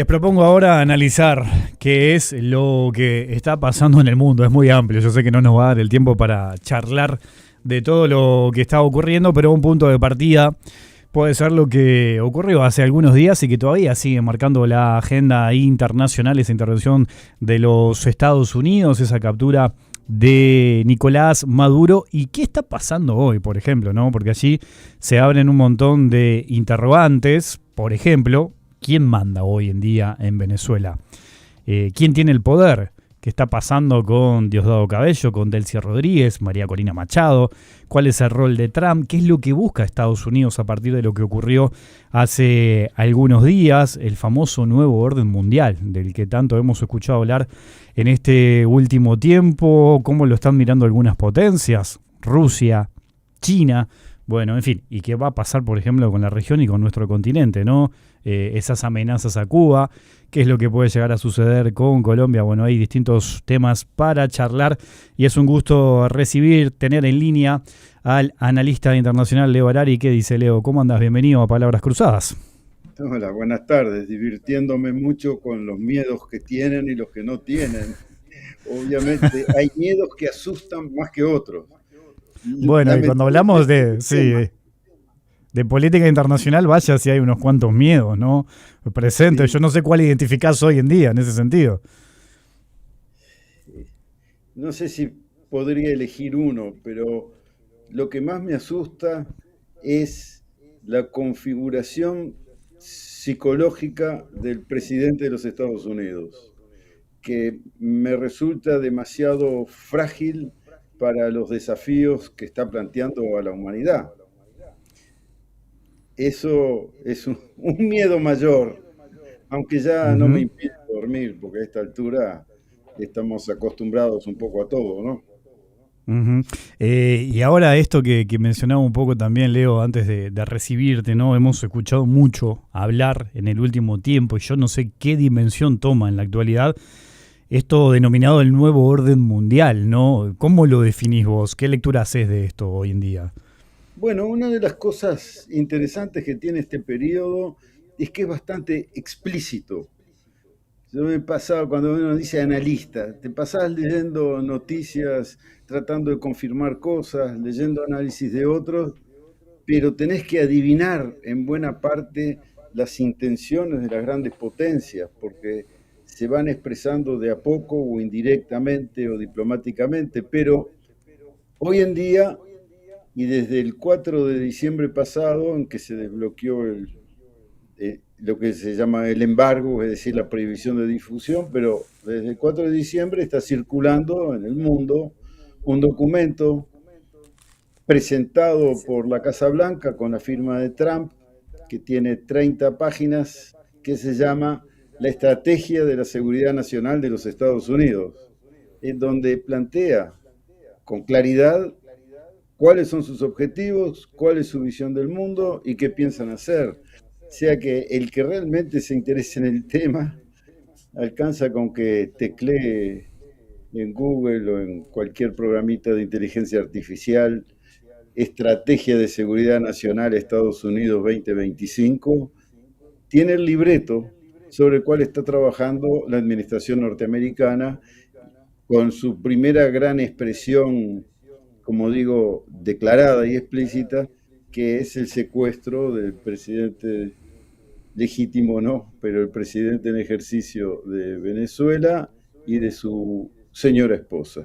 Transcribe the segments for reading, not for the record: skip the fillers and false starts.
Les propongo ahora analizar qué es lo que está pasando en el mundo. Es muy amplio, yo sé que no nos va a dar el tiempo para charlar de todo lo que está ocurriendo, pero un punto de partida puede ser lo que ocurrió hace algunos días y que todavía sigue marcando la agenda internacional, esa intervención de los Estados Unidos, esa captura de Nicolás Maduro. ¿Y qué está pasando hoy, por ejemplo? ¿No? Porque allí se abren un montón de interrogantes. Por ejemplo, ¿quién manda hoy en día en Venezuela? ¿Quién tiene el poder? ¿Qué está pasando con Diosdado Cabello, con Delcy Rodríguez, María Corina Machado? ¿Cuál es el rol de Trump? ¿Qué es lo que busca Estados Unidos a partir de lo que ocurrió hace algunos días? El famoso nuevo orden mundial, del que tanto hemos escuchado hablar en este último tiempo. ¿Cómo lo están mirando algunas potencias? Rusia, China. Bueno, en fin, ¿y qué va a pasar, por ejemplo, con la región y con nuestro continente, ¿no? Esas amenazas a Cuba, qué es lo que puede llegar a suceder con Colombia. Bueno, hay distintos temas para charlar y es un gusto tener en línea al analista internacional Leo Harari. ¿Qué dice, Leo? ¿Cómo andas? Bienvenido a Palabras Cruzadas. Hola, buenas tardes. Divirtiéndome mucho con los miedos que tienen y los que no tienen. Obviamente hay miedos que asustan más que otros. Bueno, y cuando hablamos Lamentablemente es el tema. de política internacional, vaya si hay unos cuantos miedos, ¿no? Presentes. Yo Sí. no sé cuál identificás hoy en día en ese sentido. No sé si podría elegir uno, pero lo que más me asusta es la configuración psicológica del presidente de los Estados Unidos, que me resulta demasiado frágil para los desafíos que está planteando a la humanidad. Eso es un miedo mayor, aunque ya no me Ujú. impide dormir, porque a esta altura estamos acostumbrados un poco a todo, ¿no? Ujú. Y ahora esto que mencionaba un poco también, Leo, antes de recibirte, ¿no? Hemos escuchado mucho hablar en el último tiempo y yo no sé qué dimensión toma en la actualidad esto denominado el nuevo orden mundial, ¿no? ¿Cómo lo definís vos? ¿Qué lectura haces de esto hoy en día? Bueno, una de las cosas interesantes que tiene este periodo es que es bastante explícito. Yo me he pasado, cuando uno dice analista, te pasás leyendo noticias, tratando de confirmar cosas, leyendo análisis de otros, pero tenés que adivinar en buena parte las intenciones de las grandes potencias, porque se van expresando de a poco o indirectamente o diplomáticamente, pero hoy en día y desde el 4 de diciembre pasado, en que se desbloqueó lo que se llama el embargo, es decir, la prohibición de difusión, pero desde el 4 de diciembre está circulando en el mundo un documento presentado por la Casa Blanca con la firma de Trump, que tiene 30 páginas, que se llama La Estrategia de la Seguridad Nacional de los Estados Unidos, en donde plantea con claridad cuáles son sus objetivos, cuál es su visión del mundo y qué piensan hacer. O sea que el que realmente se interese en el tema alcanza con que teclee en Google o en cualquier programita de inteligencia artificial Estrategia de Seguridad Nacional Estados Unidos 2025, tiene el libreto sobre el cual está trabajando la administración norteamericana con su primera gran expresión, como digo, declarada y explícita, que es el secuestro del presidente legítimo, no, pero el presidente en ejercicio de Venezuela y de su señora esposa.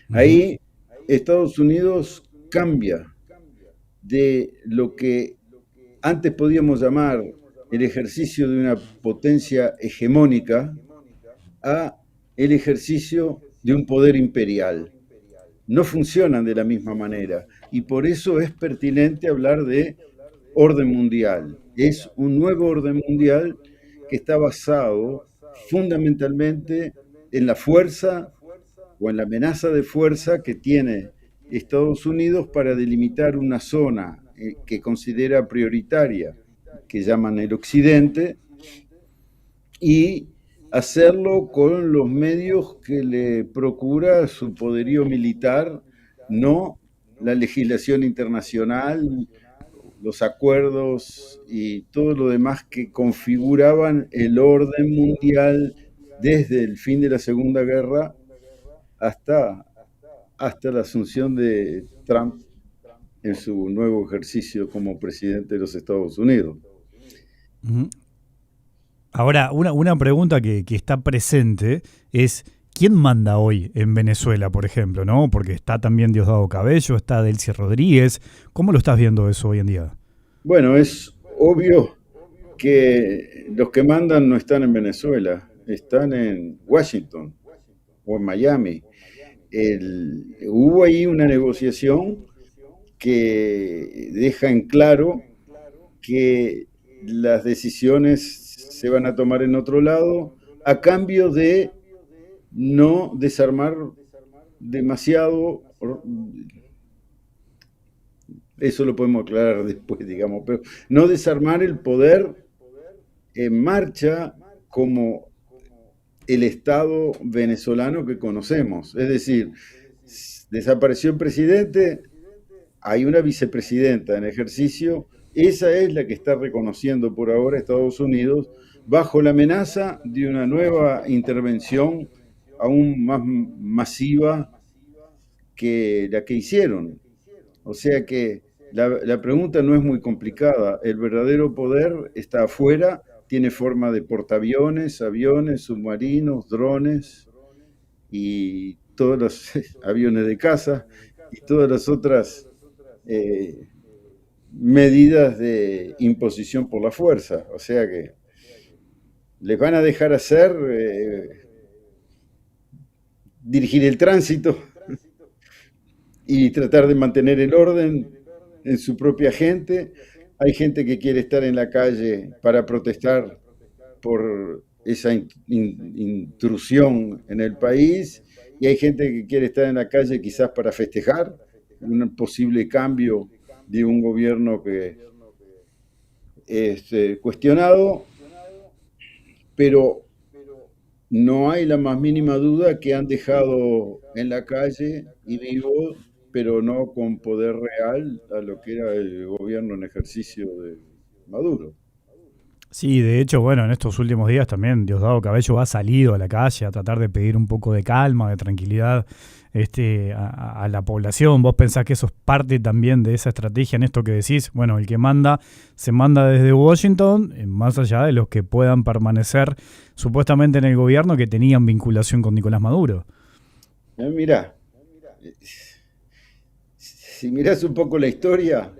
Ujú. Ahí Estados Unidos cambia de lo que antes podíamos llamar el ejercicio de una potencia hegemónica a el ejercicio de un poder imperial. No funcionan de la misma manera y por eso es pertinente hablar de orden mundial. Es un nuevo orden mundial que está basado fundamentalmente en la fuerza o en la amenaza de fuerza que tiene Estados Unidos para delimitar una zona que considera prioritaria, que llaman el Occidente, y hacerlo con los medios que le procura su poderío militar, no la legislación internacional los acuerdos y todo lo demás que configuraban el orden mundial desde el fin de la Segunda Guerra hasta, hasta la asunción de Trump en su nuevo ejercicio como presidente de los Estados Unidos. Ujú. Ahora, una pregunta que está presente es, ¿quién manda hoy en Venezuela, por ejemplo? ¿No? Porque está también Diosdado Cabello, está Delcy Rodríguez. ¿Cómo lo estás viendo eso hoy en día? Bueno, es obvio que los que mandan no están en Venezuela, están en Washington o en Miami. Hubo ahí una negociación que deja en claro que las decisiones se van a tomar en otro lado a cambio de no desarmar demasiado. Eso lo podemos aclarar después, digamos, pero no desarmar el poder en marcha como el Estado venezolano que conocemos. Es decir, desapareció el presidente, hay una vicepresidenta en ejercicio, esa es la que está reconociendo por ahora Estados Unidos bajo la amenaza de una nueva intervención aún más masiva que la que hicieron. O sea que la pregunta no es muy complicada. El verdadero poder está afuera, tiene forma de portaaviones, aviones, submarinos, drones y todos los aviones de caza y todas las otras eh, medidas de imposición por la fuerza. O sea que les van a dejar hacer, dirigir el tránsito y tratar de mantener el orden en su propia gente. Hay gente que quiere estar en la calle para protestar por esa intrusión en el país y hay gente que quiere estar en la calle quizás para festejar un posible cambio de un gobierno que es cuestionado, pero no hay la más mínima duda que han dejado en la calle y vivo, pero no con poder real, a lo que era el gobierno en ejercicio de Maduro. Sí, de hecho, bueno, en estos últimos días también Diosdado Cabello ha salido a la calle a tratar de pedir un poco de calma, de tranquilidad a la población. ¿Vos pensás que eso es parte también de esa estrategia en esto que decís? Bueno, el que manda se manda desde Washington, más allá de los que puedan permanecer supuestamente en el gobierno que tenían vinculación con Nicolás Maduro. Mirá, si mirás un poco la historia,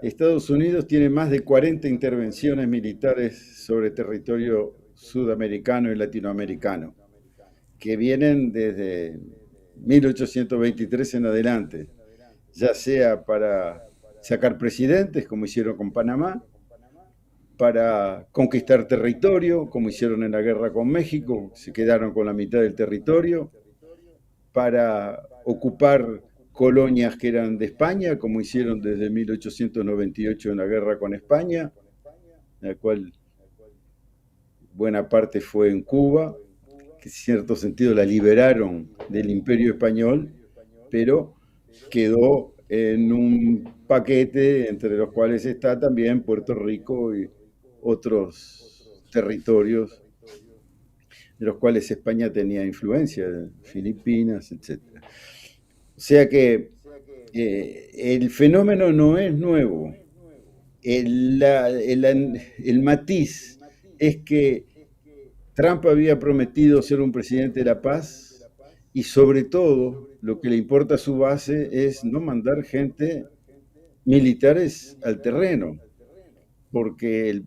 Estados Unidos tiene más de 40 intervenciones militares sobre territorio sudamericano y latinoamericano, que vienen desde 1823 en adelante, ya sea para sacar presidentes, como hicieron con Panamá, para conquistar territorio, como hicieron en la guerra con México, se quedaron con la mitad del territorio, para ocupar colonias que eran de España, como hicieron desde 1898 en la guerra con España, la cual buena parte fue en Cuba, que en cierto sentido la liberaron del Imperio Español, pero quedó en un paquete entre los cuales está también Puerto Rico y otros territorios de los cuales España tenía influencia, Filipinas, etcétera. O sea que el fenómeno no es nuevo. El matiz es que Trump había prometido ser un presidente de la paz y sobre todo lo que le importa a su base es no mandar gente militares al terreno, porque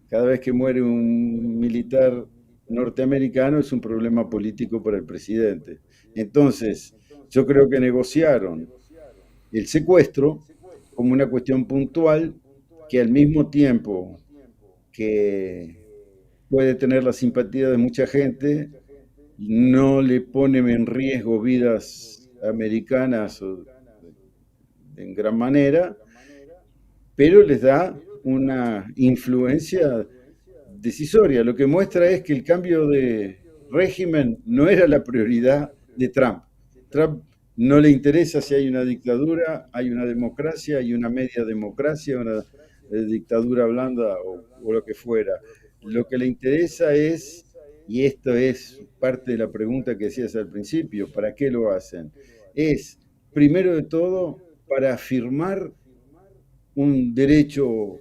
cada vez que muere un militar norteamericano es un problema político para el presidente. Entonces, yo creo que negociaron el secuestro como una cuestión puntual que al mismo tiempo que puede tener la simpatía de mucha gente, no le pone en riesgo vidas americanas en gran manera, pero les da una influencia decisoria. Lo que muestra es que el cambio de régimen no era la prioridad de Trump. Trump No le interesa si hay una dictadura, hay una democracia, hay una media democracia, una dictadura blanda o lo que fuera. Lo que le interesa es, y esto es parte de la pregunta que hacías al principio, ¿para qué lo hacen? Es, primero de todo, para afirmar un derecho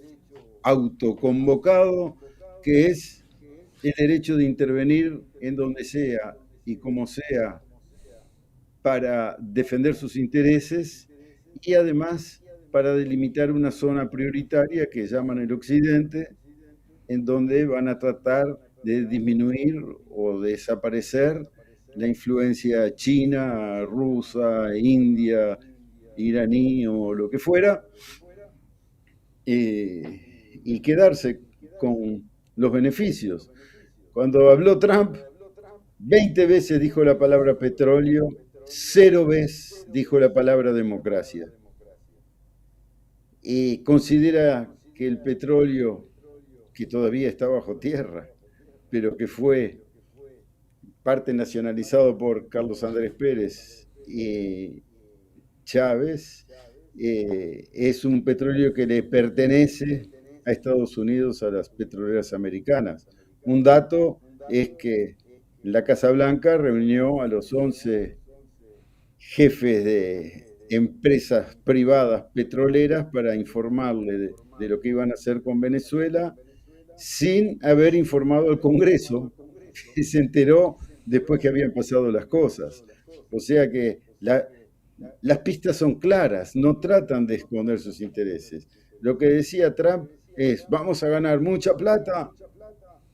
autoconvocado, que es el derecho de intervenir en donde sea y como sea para defender sus intereses y además para delimitar una zona prioritaria que llaman el Occidente, en donde van a tratar de disminuir o desaparecer la influencia china, rusa, india, iraní o lo que fuera, y quedarse con los beneficios. Cuando habló Trump, 20 veces dijo la palabra petróleo, 0 veces dijo la palabra democracia. Y considera que el petróleo, que todavía está bajo tierra, pero que fue parte nacionalizado por Carlos Andrés Pérez y Chávez, es un petróleo que le pertenece a Estados Unidos, a las petroleras americanas. Un dato es que la Casa Blanca reunió a los 11 jefes de empresas privadas petroleras para informarle de lo que iban a hacer con Venezuela, sin haber informado al Congreso, que se enteró después que habían pasado las cosas. O sea que las pistas son claras, no tratan de esconder sus intereses. Lo que decía Trump es, vamos a ganar mucha plata,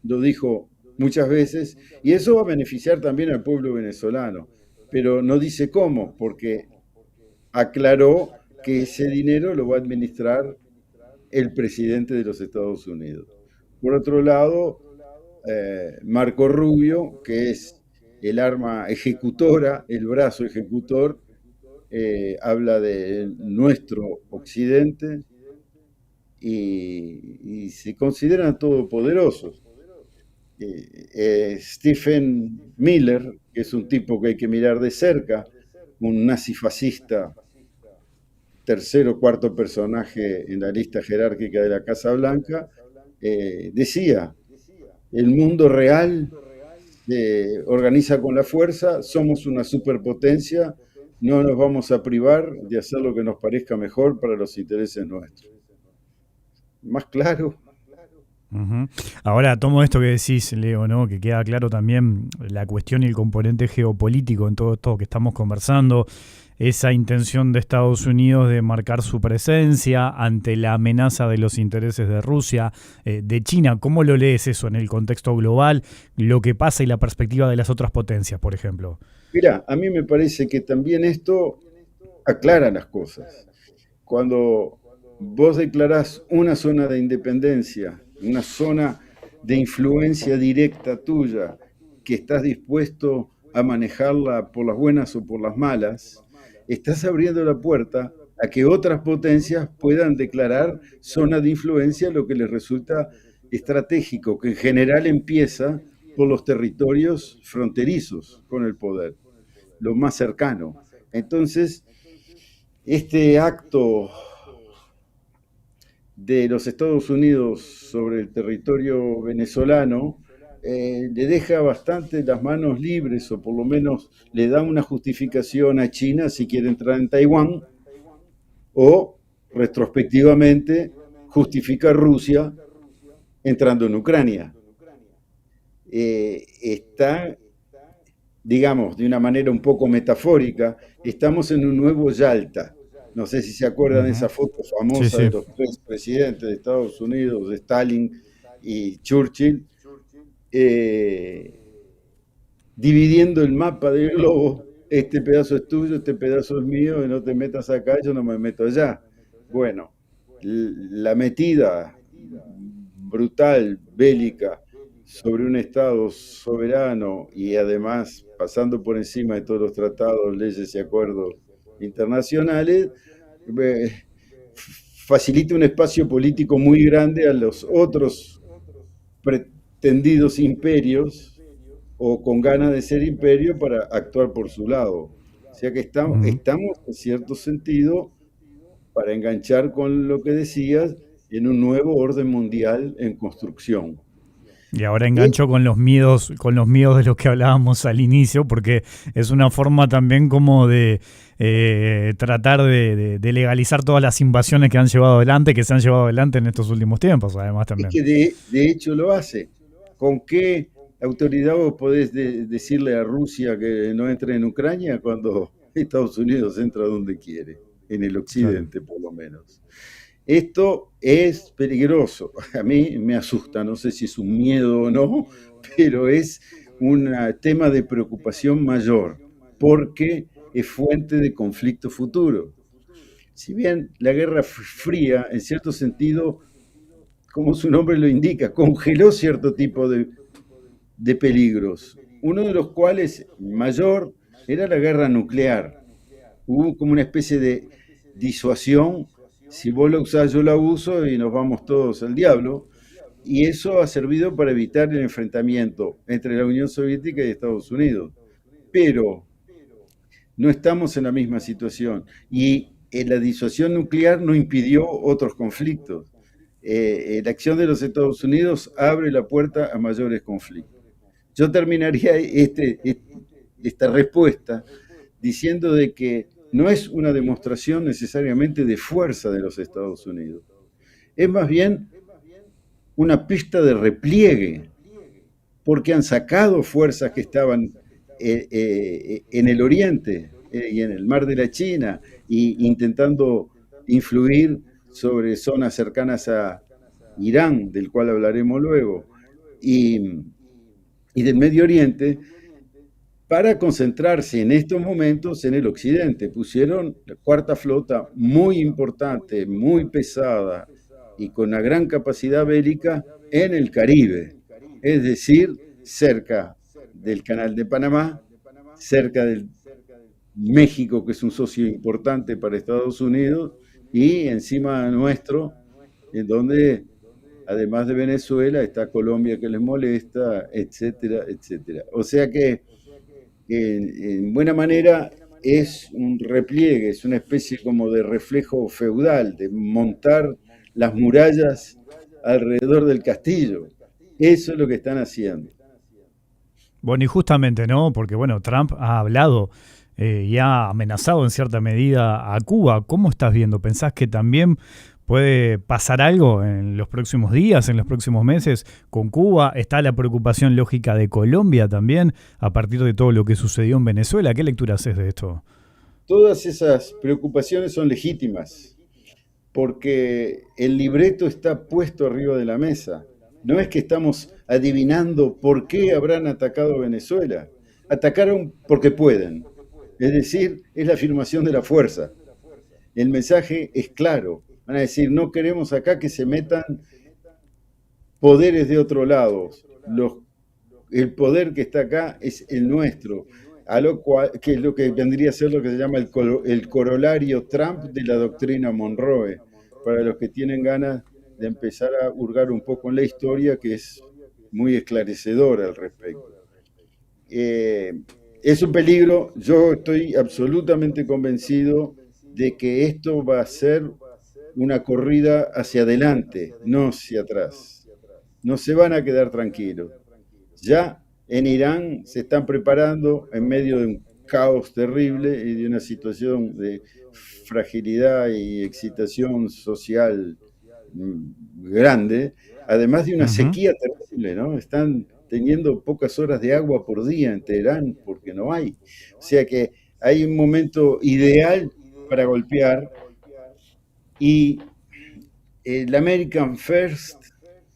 lo dijo muchas veces, y eso va a beneficiar también al pueblo venezolano, pero no dice cómo, porque aclaró que ese dinero lo va a administrar el presidente de los Estados Unidos. Por otro lado, Marco Rubio, que es el arma ejecutora, el brazo ejecutor, habla de nuestro occidente y se consideran todopoderosos. Stephen Miller, que es un tipo que hay que mirar de cerca, un nazifascista, tercer o cuarto personaje en la lista jerárquica de la Casa Blanca, decía, el mundo real se organiza con la fuerza, somos una superpotencia, no nos vamos a privar de hacer lo que nos parezca mejor para los intereses nuestros. Más claro. Ujú. Ahora tomo esto que decís, Leo, ¿no? Que queda claro también la cuestión y el componente geopolítico en todo esto que estamos conversando, esa intención de Estados Unidos de marcar su presencia ante la amenaza de los intereses de Rusia, de China. ¿Cómo lo lees eso en el contexto global, lo que pasa y la perspectiva de las otras potencias, por ejemplo? Mira, a mí me parece que también esto aclara las cosas. Cuando vos declarás una zona de independencia, una zona de influencia directa tuya, que estás dispuesto a manejarla por las buenas o por las malas, estás abriendo la puerta a que otras potencias puedan declarar zona de influencia, lo que les resulta estratégico, que en general empieza por los territorios fronterizos con el poder, lo más cercano. Entonces, este acto de los Estados Unidos sobre el territorio venezolano le deja bastante las manos libres, o por lo menos le da una justificación a China si quiere entrar en Taiwán, o retrospectivamente justifica a Rusia entrando en Ucrania. Está, digamos, de una manera un poco metafórica, estamos en un nuevo Yalta. No sé si se acuerdan de esa foto Sí, famosa de sí. los tres presidentes de Estados Unidos, de Stalin y Churchill, eh, dividiendo el mapa del globo. Este pedazo es tuyo, este pedazo es mío, y no te metas acá, yo no me meto allá. Bueno, la metida brutal, bélica, sobre un Estado soberano y además pasando por encima de todos los tratados, leyes y acuerdos internacionales, eh, facilita un espacio político muy grande a los otros pretendidos imperios o con ganas de ser imperio para actuar por su lado. O sea que Ujú. estamos, en cierto sentido, para enganchar con lo que decías, en un nuevo orden mundial en construcción. Y ahora engancho Es con los miedos de los que hablábamos al inicio, porque es una forma también como de tratar de legalizar todas las invasiones que han llevado adelante, que se han llevado adelante en estos últimos tiempos, además es también. que de hecho lo hace. ¿Con qué autoridad vos podés decirle a Rusia que no entre en Ucrania cuando Estados Unidos entra donde quiere? En el Claro. occidente, por lo menos. Esto es peligroso. A mí me asusta, no sé si es un miedo o no, pero es un tema de preocupación mayor, porque es fuente de conflicto futuro. Si bien la Guerra Fría, en cierto sentido, como su nombre lo indica, congeló cierto tipo de peligros, uno de los cuales mayor era la guerra nuclear. Hubo como una especie de disuasión, si vos lo usás yo la uso y nos vamos todos al diablo, y eso ha servido para evitar el enfrentamiento entre la Unión Soviética y Estados Unidos. Pero no estamos en la misma situación y la disuasión nuclear no impidió otros conflictos. La acción de los Estados Unidos abre la puerta a mayores conflictos. Yo terminaría esta respuesta diciendo de que no es una demostración necesariamente de fuerza de los Estados Unidos, es más bien una pista de repliegue, porque han sacado fuerzas que estaban en el oriente y en el mar de la China, y intentando influir sobre zonas cercanas a Irán, del cual hablaremos luego, y, y del Medio Oriente, para concentrarse en estos momentos en el occidente. Pusieron la cuarta flota muy importante, muy pesada y con una gran capacidad bélica en el Caribe, es decir, cerca del Canal de Panamá, cerca del México, que es un socio importante para Estados Unidos, y encima nuestro, en donde además de Venezuela está Colombia, que les molesta, etcétera, etcétera. O sea que en buena manera es un repliegue, es una especie como de reflejo feudal, de montar las murallas alrededor del castillo. Eso es lo que están haciendo. Bueno, y justamente, ¿no? Porque, bueno, Trump ha hablado y ha amenazado en cierta medida a Cuba. ¿Cómo estás viendo? ¿Pensás que también puede pasar algo en los próximos días, en los próximos meses con Cuba? ¿Está la preocupación lógica de Colombia también a partir de todo lo que sucedió en Venezuela? ¿Qué lectura haces de esto? Todas esas preocupaciones son legítimas, porque el libreto está puesto arriba de la mesa. No es que estamos adivinando por qué habrán atacado a Venezuela. Atacaron porque pueden. Es decir, es la afirmación de la fuerza. El mensaje es claro. Van a decir, no queremos acá que se metan poderes de otro lado. El poder que está acá es el nuestro, a lo cual, que es lo que vendría a ser lo que se llama el corolario Trump de la doctrina Monroe, para los que tienen ganas de empezar a hurgar un poco en la historia, que es muy esclarecedora al respecto. Eh, es un peligro, yo estoy absolutamente convencido de que esto va a ser una corrida hacia adelante, no hacia atrás. No se van a quedar tranquilos. Ya en Irán se están preparando en medio de un caos terrible y de una situación de fragilidad y excitación social grande, además de una Ujú. sequía terrible, ¿no? Están teniendo pocas horas de agua por día en Teherán porque no hay. O sea que hay un momento ideal para golpear, y el American First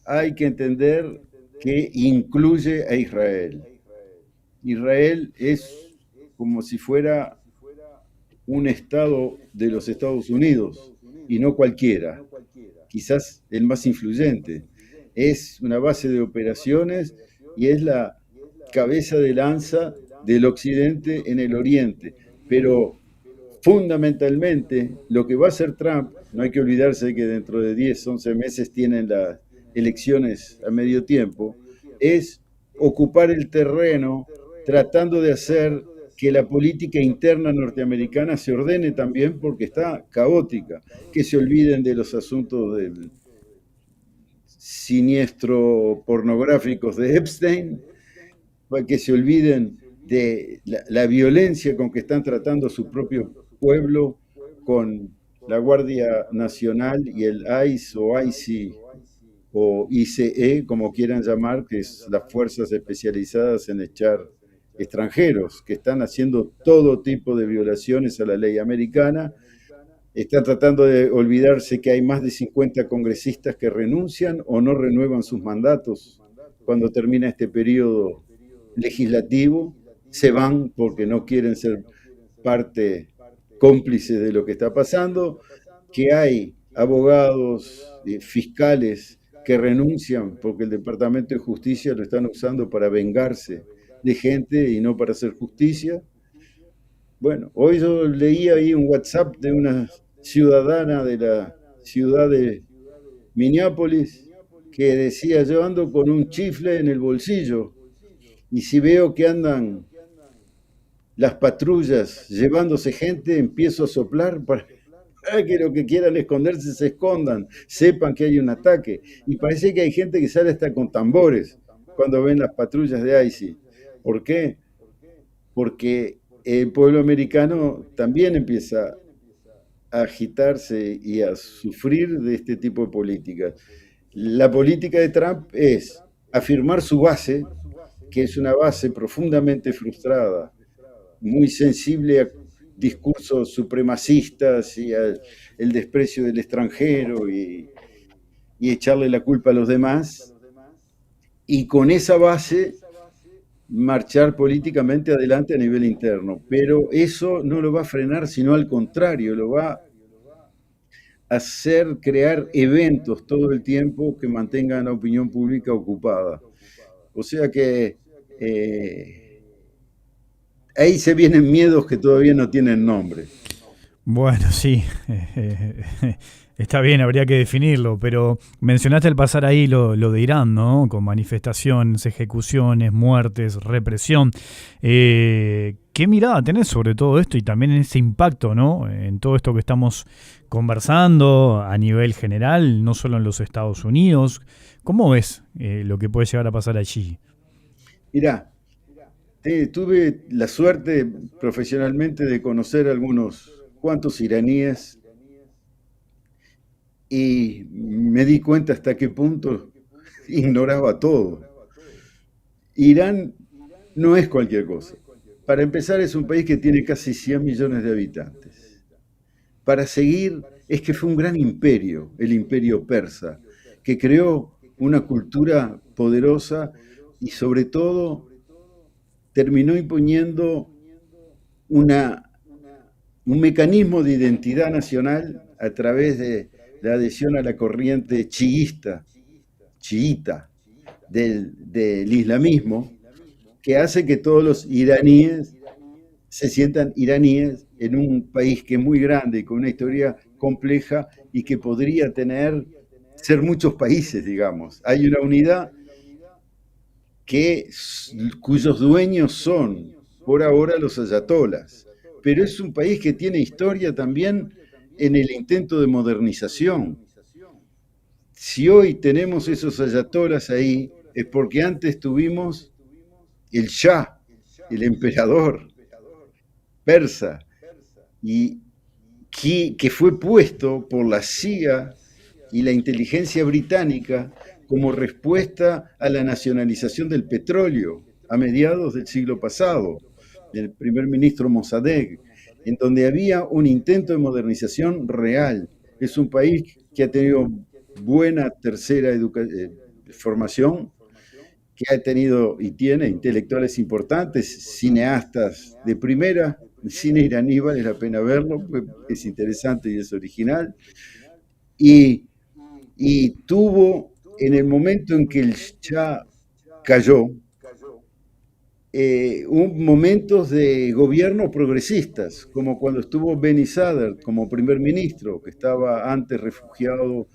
hay que entender que incluye a Israel. Israel es como si fuera un estado de los Estados Unidos y no cualquiera, quizás el más influyente. Es una base de operaciones y es la cabeza de lanza del occidente en el oriente. Pero fundamentalmente lo que va a hacer Trump, no hay que olvidarse de que dentro de 10, 11 meses tienen las elecciones a medio tiempo, es ocupar el terreno tratando de hacer que la política interna norteamericana se ordene también porque está caótica, que se olviden de los asuntos del siniestro pornográficos de Epstein, que se olviden de la violencia con que están tratando a su propio pueblo con la Guardia Nacional y el ICE o ICE o ICE, como quieran llamar, que es las fuerzas especializadas en echar extranjeros, que están haciendo todo tipo de violaciones a la ley americana. Están tratando de olvidarse que hay más de 50 congresistas que renuncian o no renuevan sus mandatos cuando termina este periodo legislativo. Se van porque no quieren ser parte cómplice de lo que está pasando, que hay abogados, fiscales que renuncian porque el Departamento de Justicia lo están usando para vengarse de gente y no para hacer justicia. Bueno, hoy yo leí ahí un WhatsApp de una ciudadana de la ciudad de Minneapolis que decía: yo ando con un chifle en el bolsillo y si veo que andan las patrullas llevándose gente, empiezo a soplar para que lo que quieran esconderse se escondan, sepan que hay un ataque. Y parece que hay gente que sale hasta con tambores cuando ven las patrullas de ICE. ¿Por qué? Porque el pueblo americano también empieza a agitarse y a sufrir de este tipo de políticas. La política de Trump es afirmar su base, que es una base profundamente frustrada, muy sensible a discursos supremacistas y al el desprecio del extranjero y echarle la culpa a los demás, y con esa base marchar políticamente adelante a nivel interno. Pero eso no lo va a frenar, sino al contrario, lo va a hacer crear eventos todo el tiempo que mantengan a la opinión pública ocupada. O sea que ahí se vienen miedos que todavía no tienen nombre. Bueno, sí, está bien, habría que definirlo, pero mencionaste al pasar ahí lo de Irán, ¿no? Con manifestaciones, ejecuciones, muertes, represión. ¿Qué mirada tenés sobre todo esto y también en ese impacto, ¿no? En todo esto que estamos conversando a nivel general, no solo en los Estados Unidos. ¿Cómo ves lo que puede llegar a pasar allí? Mirá, tuve la suerte profesionalmente de conocer algunos cuantos iraníes y me di cuenta hasta qué punto ignoraba todo. Irán no es cualquier cosa. Para empezar, es un país que tiene casi 100 millones de habitantes. Para seguir, es que fue un gran imperio, el imperio persa, que creó una cultura poderosa y sobre todo terminó imponiendo una un mecanismo de identidad nacional a través de la adhesión a la corriente chiita del islamismo, que hace que todos los iraníes se sientan iraníes en un país que es muy grande y con una historia compleja y que podría ser muchos países, digamos. Hay una unidad cuyos dueños son, por ahora, los ayatolas. Pero es un país que tiene historia también en el intento de modernización. Si hoy tenemos esos ayatolas ahí, es porque antes tuvimos el Shah, el emperador persa, y que fue puesto por la CIA y la inteligencia británica como respuesta a la nacionalización del petróleo a mediados del siglo pasado, del primer ministro Mossadegh, en donde había un intento de modernización real. Es un país que ha tenido buena tercera formación, que ha tenido y tiene intelectuales importantes, cineastas de primera. El cine iraní vale la pena verlo, es interesante y es original. Y tuvo, en el momento en que el Shah cayó, momentos de gobierno progresistas, como cuando estuvo Beni Sadr como primer ministro, que estaba antes refugiado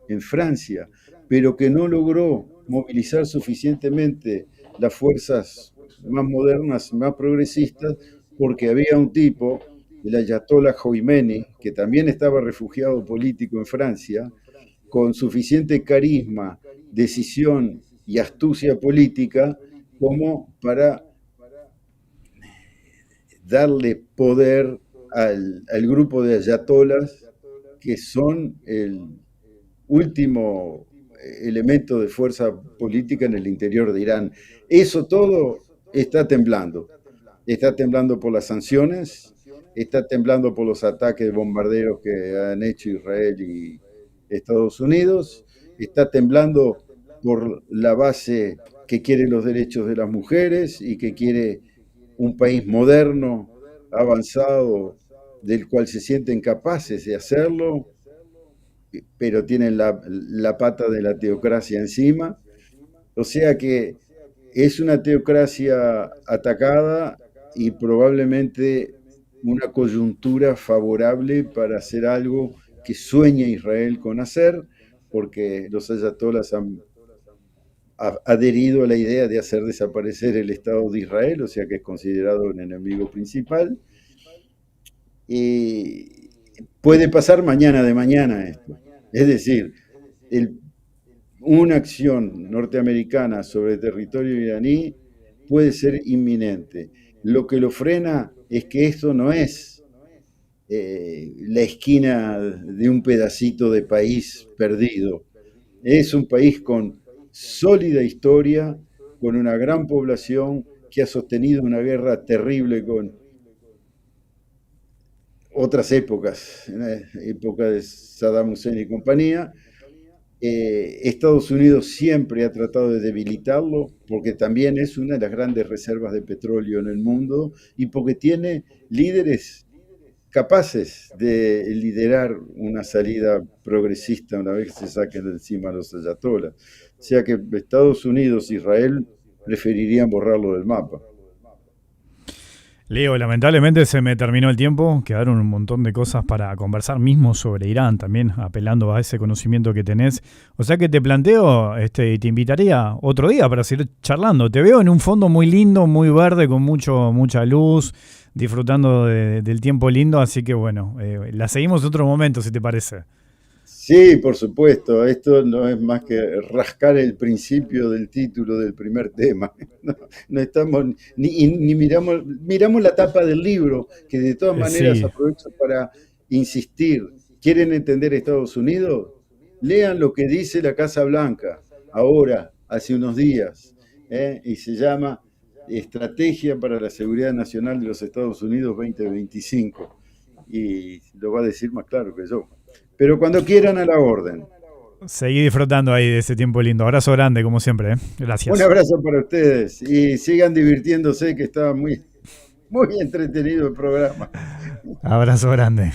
en Francia, pero que no logró movilizar suficientemente las fuerzas más modernas, más progresistas, porque había un tipo, el Ayatollah Khomeini, que también estaba refugiado político en Francia, con suficiente carisma, decisión y astucia política como para darle poder al grupo de ayatolas que son el último elemento de fuerza política en el interior de Irán. Eso todo está temblando. Está temblando por las sanciones, está temblando por los ataques de bombarderos que han hecho Israel y Estados Unidos, está temblando por la base que quiere los derechos de las mujeres y que quiere un país moderno, avanzado, del cual se sienten capaces de hacerlo, pero tienen la pata de la teocracia encima. O sea que es una teocracia atacada y probablemente una coyuntura favorable para hacer algo que sueña Israel con hacer, porque los ayatolas han adherido a la idea de hacer desaparecer el Estado de Israel, o sea que es considerado un enemigo principal. Y puede pasar mañana de mañana esto. Es decir, el, una acción norteamericana sobre el territorio iraní puede ser inminente. Lo que lo frena es que esto no es la esquina de un pedacito de país perdido. Es un país con sólida historia, con una gran población que ha sostenido una guerra terrible con otras épocas, en la época de Saddam Hussein y compañía. Estados Unidos siempre ha tratado de debilitarlo porque también es una de las grandes reservas de petróleo en el mundo y porque tiene líderes capaces de liderar una salida progresista una vez que se saquen de encima los ayatolas. O sea que Estados Unidos e Israel preferirían borrarlo del mapa. Leo, lamentablemente se me terminó el tiempo, quedaron un montón de cosas para conversar mismo sobre Irán, también apelando a ese conocimiento que tenés. O sea que te planteo, y te invitaría otro día para seguir charlando. Te veo en un fondo muy lindo, muy verde, con mucha luz, disfrutando del tiempo lindo, así que bueno, la seguimos otro momento, si te parece. Sí, por supuesto, esto no es más que rascar el principio del título del primer tema. No, no estamos ni miramos la tapa del libro, que de todas maneras Sí, aprovecho para insistir. ¿Quieren entender Estados Unidos? Lean lo que dice la Casa Blanca ahora, hace unos días, y se llama Estrategia para la Seguridad Nacional de los Estados Unidos 2025. Y lo va a decir más claro que yo. Pero cuando quieran, a la orden. seguí disfrutando ahí de ese tiempo lindo. Abrazo grande, como siempre. Un Gracias. abrazo para ustedes y sigan divirtiéndose, que estaba muy, muy entretenido el programa. Abrazo grande.